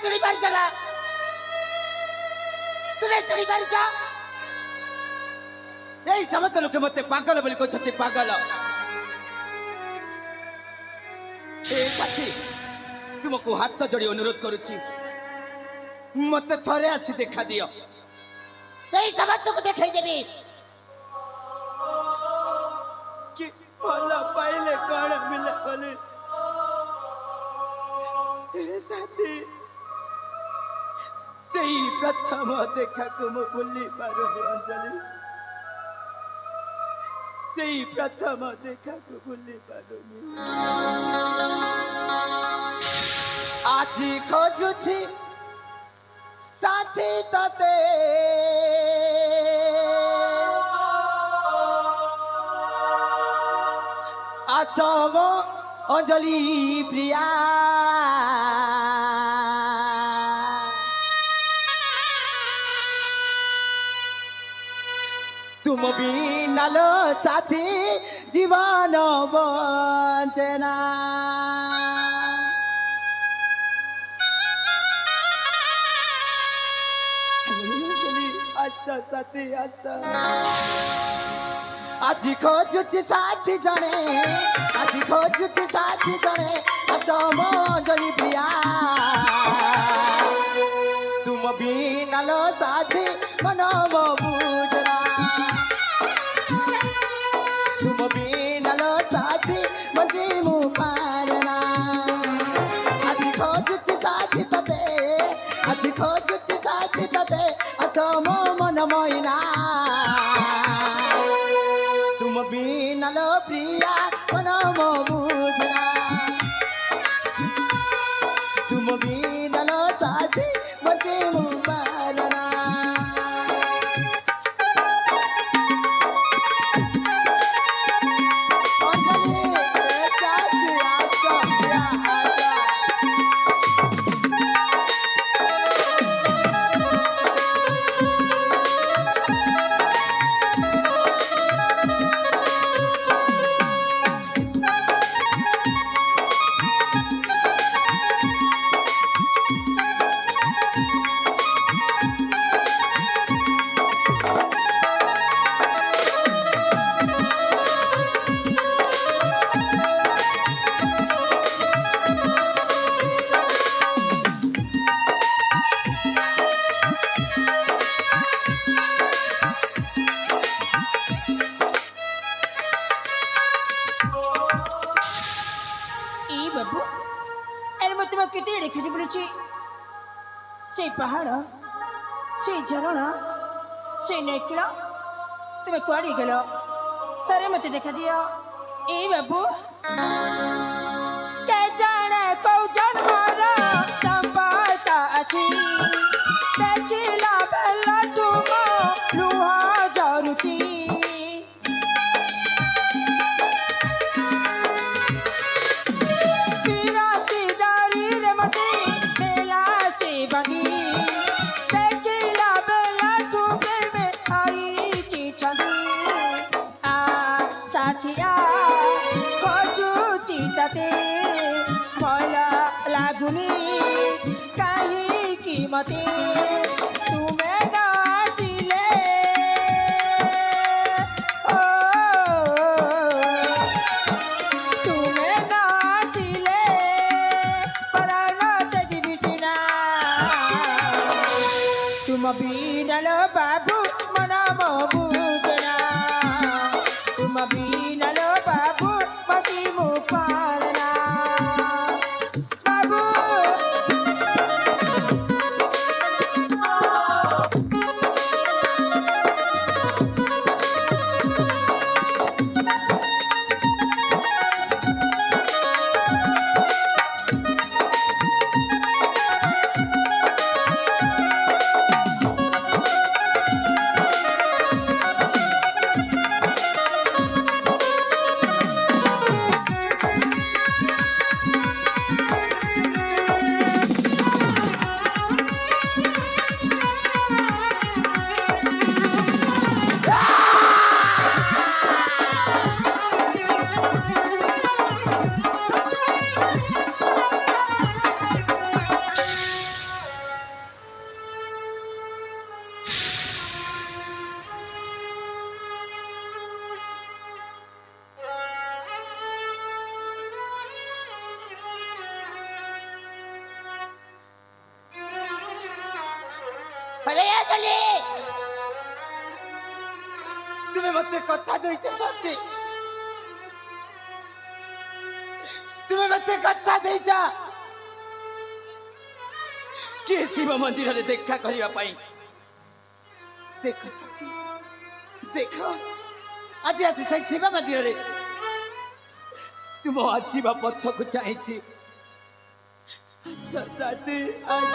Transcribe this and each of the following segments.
শুনি পারিছ না তুমি শুনি পারিছ এই সমস্ত লোকে মতে পাগল বলি কইছতে পাগল এই সাথী तुमको हाथ जोड़ी अनुरोध करुछि मत थरे आसी देखा दियो तेई समस्त को देखाई देबी कि भला पाइले कोन मिले बोले ए साथी सेई प्रथम देखा को म भूली पारोनी अंजलि सेई प्रथम देखा को भूली पारोनी आज खोजुछि साथी तते आसम अंजलि प्रिया तुम बिना लो साथी जीवन बंचना अच्छा साथी अच्छा आज खोजुछि साथी जने आज खोजुछि साथी जने आसम अंजलि प्रिया तुम बिना लो साथी मन बुझना तुम बिना लो साथी मजी मुखारना आज खोजुछि साथी तते आज खोजुछि साथी तते आसम मन मोइना तुम बिना लो प्रिया मन बुझना तुम बिना लो साथी मजी मुखारना से पहाड़ से झरणा से नेकड़ा तुम्हें कुआड़ी गल तारे मत देखा दिया ए बाबू के जाने कौ जन्मर संपता अछि देखिला बेला तुम लुहा जरुची भला लागुनी कहीं कीमती तुम्हें नाचिले ओ तुम्हें नाचिले पराना तेजी बिसिना तुम बिना लो बाबू मना बुझना तुम बिना लो बाबू मती मुखारना बाबू ବୋଲି ତୁମେ ମତେ କଥା ଦେଇଛ ସତେ? ତୁମେ ମତେ କଥା ଦେଇଛ କି ଶିବ ମନ୍ଦିରରେ ଦେଖା କରିବା ପାଇଁ? ଦେଖ ସତେ, ଦେଖ ଆଜି ଆସି ସେଇ ଶିବ ମନ୍ଦିରରେ ତୁମ ଆସିବା ପଥକୁ ଚାହିଁଛି। ଆସ ସାଥୀ ଆସ।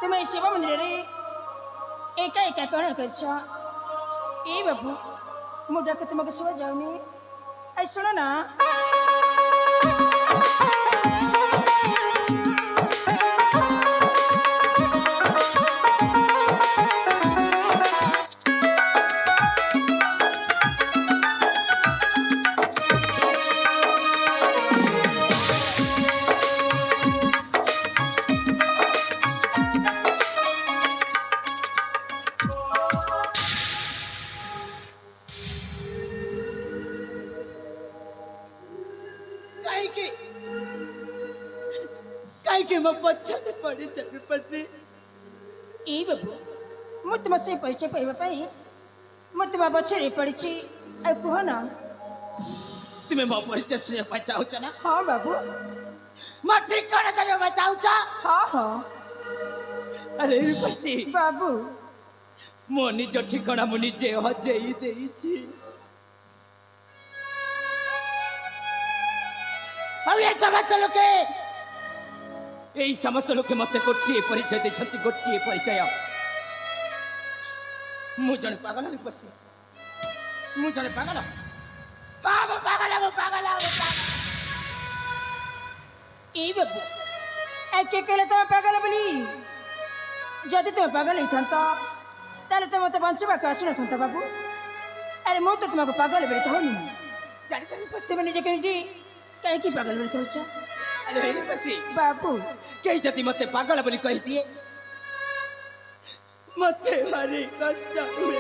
तुम्हें शिव मंदिर एका एका कण कर बाबू मुझा के तुमको सुबह जाऊनी आई सुनो ना। बाबू मुझे तुम से परिचय पाइबापी मुझे तुम बचरे पड़ी कह ना तुम्हें मो परिचय शुणा चाहूच ना? हाँ बाबू मो ठिकाना जाना चाहूच? हाँ हाँ अरे बसी बाबू मो निज ठिकाना मु निजे हजेई देइछि। अब ये समस्त लोके मते गोटे परिचय देछंती, गोटे परिचय। मु जने पागल रे बसी, मु जने पागल। बाबा पागल ए बाबू ए के कहले तुम पागल बोली? जदि तुम पागल होता ताले तुम मत बंचवा का आसी नथा बाबू। अरे मु तो तुमको पागल बोली कहनी जानि से पस्ते बनी जे कहू जी काहे की पागल बोली कहछ? अरे रे बसी बाबू कई जति मते पागल बोली कहि दिए मते भारी कष्ट हुए,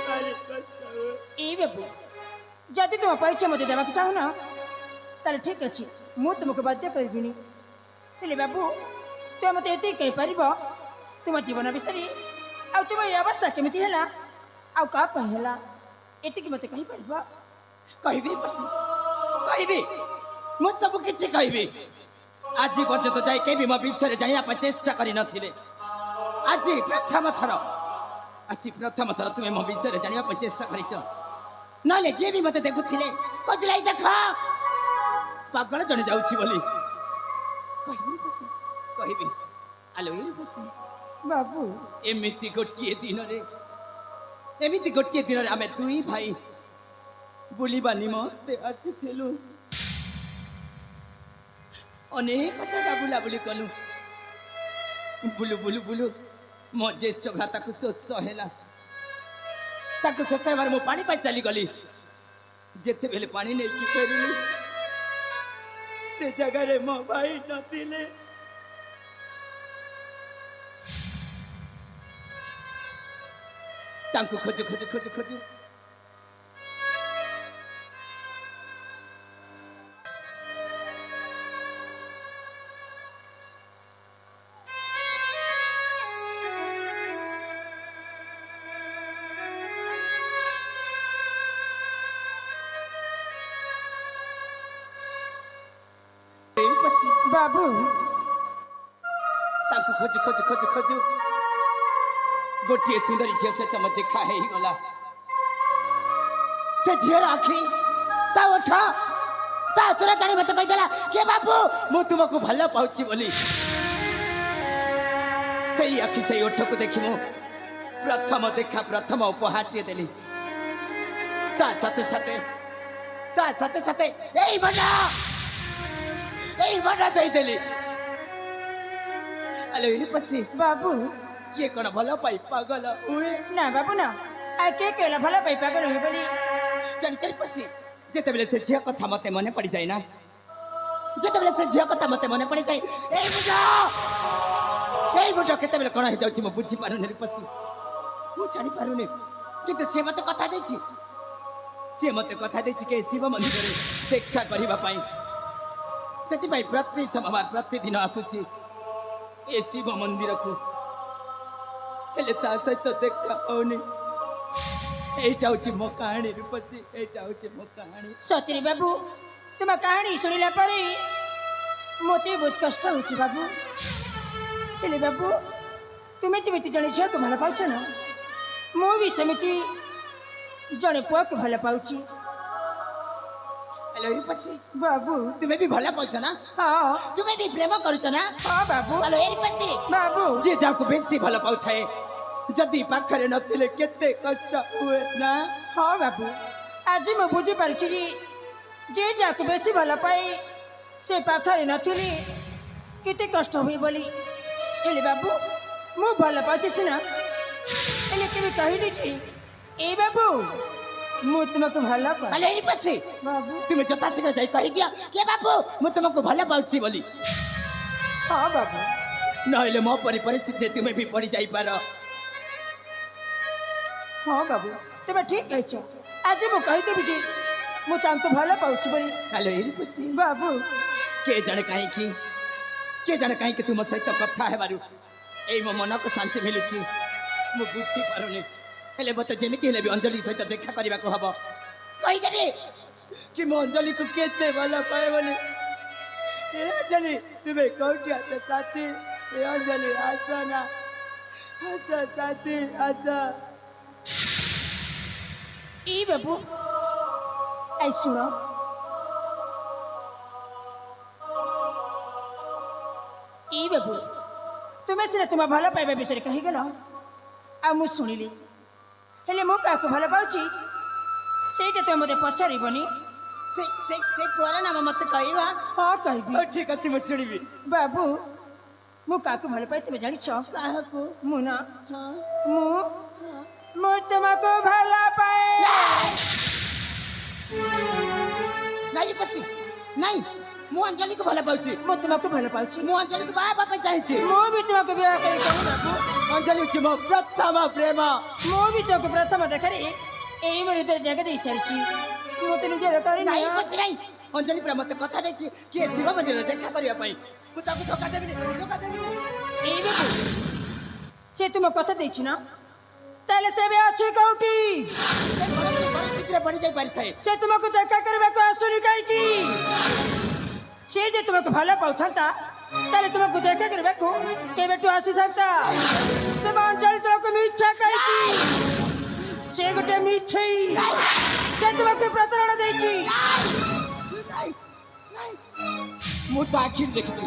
भारी कष्ट हुए। ए बाबू जदि तुम परिचय मते देवा चाहो ना ताले ठीक अछि मु तुमको बाध्य करबिनी। हेले बाबू तुम मते एते कहि परिबो तुम जीवन विषय आ तुम ये अवस्था केमिति हैला आ का पहिला एते कि मते कहि परिबो? कहबी बसी कहबी मु सब किछि कहबी। आज पर्यंत जाए के भी मो विषय जानिया पर चेष्टा करि नथिले। आज प्रथम थर तुम्हें मो विषय जानिया पर चेष्टा करिछ। नले जे भी मते देखुथिले कजलाई देख पागल जने जाउछि बोली कहबी बसी कहबी। आलो ए बसी बाबू एमिति गोटिए दिन रे आमे दुई भाई बुलिबा निमते आसीथिलु। अनेक जगह बुलाबुली कलु। बुलु बुलु बुलु मो ज्येष्ठ भ्राता को शोष है शोष हेबार मु पानी पाई चली गली। जेते बेले पानी नहीं कि फेरिली से जगह रे मो भाई नथिले। तांको खोजु खोजु खोजु खोजु बाबू तांको खोजु खोजु खोजु खोजु गोटे सुंदरी झील सहित मत देखा है गला। से झील आखि ता ओठ ता तोरा जानी मत कहि देला के बाबू मु तुमको भलो पाउची बोली। सही आखि सही ओठ को देखि मु प्रथम देखा प्रथम उपहारଟିଏ ଦେଲି ତା ସାଥେ ସାଥେ ଏଇ ଭଣ୍ଡା ଦେଇଦେଲି। ଆଲୋ ରୂପସୀ ବାବୁ କିଏ କଣ ଭଲ ପାଇ ପାଗଳ ହୁଏ? ନା ବାବୁ ନା ଆଉ କିଏ କହିଲା ଭଲ ପାଇ ପାଗଳ ହୁଏ ବୋଲି? ଜାଣିଛ ରୂପସୀ ଯେତେବେଳେ ସେ ଝିଅ କଥା ମତେ ମନେ ପଡ଼ିଯାଏ ନା, ଯେତେବେଳେ ସେ ଝିଅ କଥା ମତେ ମନେ ପଡ଼ିଯାଏ ଏଇ ବୁଟ କେତେବେଳେ କଣ ହେଇଯାଉଛି ମୁଁ ବୁଝିପାରୁନି ରୂପସୀ, ମୁଁ ଜାଣିପାରୁନି। କିନ୍ତୁ ସେ ମତେ କଥା ଦେଇଛି କି ଶିବ ମନ୍ଦିରରେ ଦେଖା କରିବା ପାଇଁ। ସେଥିପାଇଁ ପ୍ରତି ସୋମବାର ପ୍ରତିଦିନ ଆସୁଛି ଏ ଶିବ ମନ୍ଦିରକୁ, ହେଲେ ତା ସହିତ ଦେଖା ହଉନି। এইটা হচ্ছে ମୋ କାହାଣୀ ରୂପସୀ, এইটা হচ্ছে ମୋ କାହାଣୀ। ସତରେ ବାବୁ ତୁମ କାହାଣୀ ଶୁଣିଲା ପରେ ମୋତେ ବହୁତ କଷ୍ଟ ହେଉଛି ବାବୁ। ହେଲେ ବାବୁ ତୁମେ ଯେମିତି ଜଣେ ଝିଅକୁ ଭଲ ପାଉଛ ନା, ମୁଁ ବି ସେମିତି ଜଣେ ପୁଅକୁ ଭଲ ପାଉଛି। হ্যালো রূপসী ବାବୁ তুমি ବି ଭଲ ପାଉଛ ନା? ହଁ তুমি ବି ପ୍ରେମ କରୁଛ ନା? ହଁ ବାବୁ ହ୍ୟାଲୋ ରୂପସୀ ବାବୁ ଯିଏ ଯାହାକୁ ବେଶୀ ଭଲ ପାଉଥାଏ ଯଦି ପାଖରେ ନଥିଲେ କେତେ କଷ୍ଟ ହୁଏ ନା? ହଁ ବାବୁ ଆଜି ମୁଁ ବୁଝିପାରୁଛି ଯେ ଯିଏ ଯାହାକୁ ବେଶୀ ଭଲ ପାଏ ସେ ପାଖରେ ନଥିଲେ କେତେ କଷ୍ଟ ହୁଏ ବୋଲି। ହେଲେ ବାବୁ ମୁଁ ଭଲ ପାଉଛି ସିନା, ହେଲେ କେବେ କହିଲି ଯେ ଏ ବାବୁ ମୁଁ ତୁମକୁ ଭଲ ପାଏ। ହ୍ୟାଲୋ ରୂପସୀ ବାବୁ তুমি যথাଶীঘ্র যাই କହିଦିଅ কে ବାବୁ ମୁଁ ତୁମକୁ ଭଲ ପାଉଛି ବୋଲି, ହଁ ବାବୁ ନହେଲେ ମୋ ପରି ପରିସ୍ଥିତିରେ ତୁମେ ବି ପଡ଼ି ଯାଇପାର। ହଁ ବାବୁ ତୁମେ ଠିକ କହିଛ। ଆଜି ମୁଁ କହିଦେବି ଯେ ମୁଁ ତାଙ୍କୁ ଭଲ ପାଉଛି ବୋଲି। ହ୍ୟାଲୋ ରୂପସୀ ବାବୁ କିଏ ଜାଣେ କାହିଁକି ତୁମ ସହିତ କଥା ହେବାରୁ ଏଇ ମୋ ମନକୁ ଶାନ୍ତି ମିଳୁଛି ମୁଁ ବୁଝିପାରୁନି। ହେଲେ ମୋତେ ଯେମିତି ହେଲେ ବି ଅଞ୍ଜଳି ସହିତ ଦେଖା କରିବାକୁ ହବ। କହିଦେବି କି ମୁଁ ଅଞ୍ଜଳିକୁ କେତେ ଭଲ ପାଏ ବୋଲି। ଏ ଅଞ୍ଜଳି ତୁମେ କୋଉଠି ଆସ ସାଥୀ? ଏ ଅଞ୍ଜଳି ଆସ ନା, ଆସ ସାଥୀ ଆସ। এই বাবু এই শুনো, এই বাবু তুমি সিনা তোমার ভাল পাইবা বিষয়ে কহিগল আর মু শুনিলি, ହେଲେ ମୁଁ କାହାକୁ ଭଲ ପାଉଛି ସେଇଟା ତ ମୋତେ ପଚାରିବନି। ସେ ପୁଅର ନାମ ମୋତେ କହିବ? ହଁ କହିବି। ହଉ ଠିକ ଅଛି ମୁଁ ଶୁଣିବି। ବାବୁ ମୁଁ କାହାକୁ ଭଲ ପାଏ ତୁମେ ଜାଣିଛ? କାହାକୁ? ମୁଁ ନା ହଁ ମୁଁ ମୁଁ ତୁମକୁ ଭଲ ପାଏ। ନାଇଁ ରୂପସୀ ନାଇଁ, ମୁଁ ଅଞ୍ଜଳିକୁ ଭଲ ପାଉଛି। ମୁଁ ତୁମକୁ ଭଲ ପାଉଛି। ମୁଁ ଅଞ୍ଜଳିକୁ ବାହା ହେବା ପାଇଁ ଚାହିଁଛି। ମୁଁ ବି ତୁମକୁ ବିବାହ କରି ବାବୁ ଅଞ୍ଜଳି ହେଉଛି ମୋ ପ୍ରଥମ ପ୍ରେମ। ମୁଁ ବି ତୋକୁ ପ୍ରଥମ ଦେଖାରେ ଏଇ ମୋ ହୃଦୟ ଜାଗା ଦେଇ ସାରିଛି। ମୁଁ ତ ନିଜର କରିନି। ନାଇଁ ରୂପସୀ ନାଇଁ, ଅଞ୍ଜଳି ପୁରା ମୋତେ କଥା ଦେଇଛି କି ଏ ଶିବ ମନ୍ଦିରରେ ଦେଖା କରିବା ପାଇଁ। ମୁଁ ତାକୁ ଧୋକା ଦେବିନି। ଏଇ ବାବୁ ସେ ତୁମ କଥା ଦେଇଛି ନା, ତାହେଲେ ସେ ଏବେ ଅଛି କୋଉଠି? ସେ ଶୀଘ୍ର ବଢି ଯାଇ ପାରିଥାଏ। ସେ ତୁମକୁ ଦେଖା କରିବାକୁ ଆସୁନି କାହିଁକି? ସେ ଯେ ତୁମକୁ ଭଲ ପାଉଥାନ୍ତା ତାହେଲେ ତୁମକୁ ଦେଖା କରିବାକୁ କେବେଠୁ ଆସିଥାନ୍ତା। ତୁମ ଅଞ୍ଜଳି ତୁମକୁ ମିଛ କହିଛି। ସେ ଗୋଟେ ମିଛେଇ, ସେ ତୁମକୁ ପ୍ରତାରଣା ଦେଇଛି। ମୁଁ ତା ଆଖିରେ ଦେଖିଛି,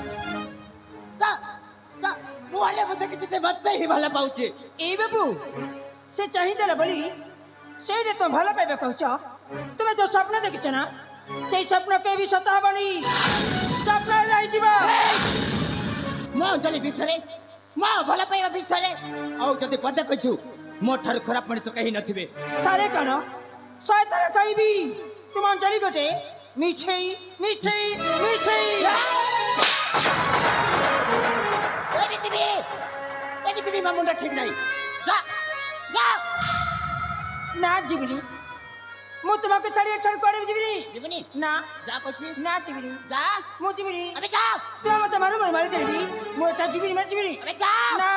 ମୁଁ ହେଲେ ମୁଁ ଦେଖିଛି ସେ ମୋତେ ହିଁ ଭଲ ପାଉଛି। ଏଇ ବାବୁ ସେ ଚାହିଁଦେଲା ବୋଲି ସେଇଟା ତ ଭଲ ପାଇବା କହୁଛ। ତୁମେ ଯୋଉ ସ୍ୱପ୍ନ ଦେଖିଛ ନା ସେଇ ସ୍ୱପ୍ନ କେବେ ସତ ହବନି, ସ୍ୱପ୍ନ ରହିଯିବ। ମୋ ଅଞ୍ଜଳି ବିଷୟରେ, ମୋ ଭଲ ପାଇବା ବିଷୟରେ ଆଉ ଯଦି ପଦେ କହିଛୁ ମୋ ଠାରୁ ଖରାପ ମଣିଷ କେହି ନଥିବେ। ଥରେ କଣ 100 ଥର କହିବି ତୁମ ଅଞ୍ଜଳି ଗୋଟେ ମିଛେଇ ମିଛେଇ ମିଛେଇ। ଏମିତି ବି ମୋ ମୁଣ୍ଡ ଠିକ ନାହିଁ। ଯା ଯା। ନା ଯିବିନି, ମୁଁ ତୁମକୁ ଛାଡ଼ି ଏଠାରୁ କୁଆଡ଼େ ଯିବିନି। ଯିବୁନି? ନା ଯା କହୁଛି ନା ଯିବିନି, ଯା। ମୁଁ ଯିବିନି। ଏବେ ଯା। ତୁମେ ମୋତେ ମାରୁ ମାରିଦେବି, ମୁଁ ଏଠା ଯିବିନି, ଯିବିନି। ଏବେ ଯା। ନା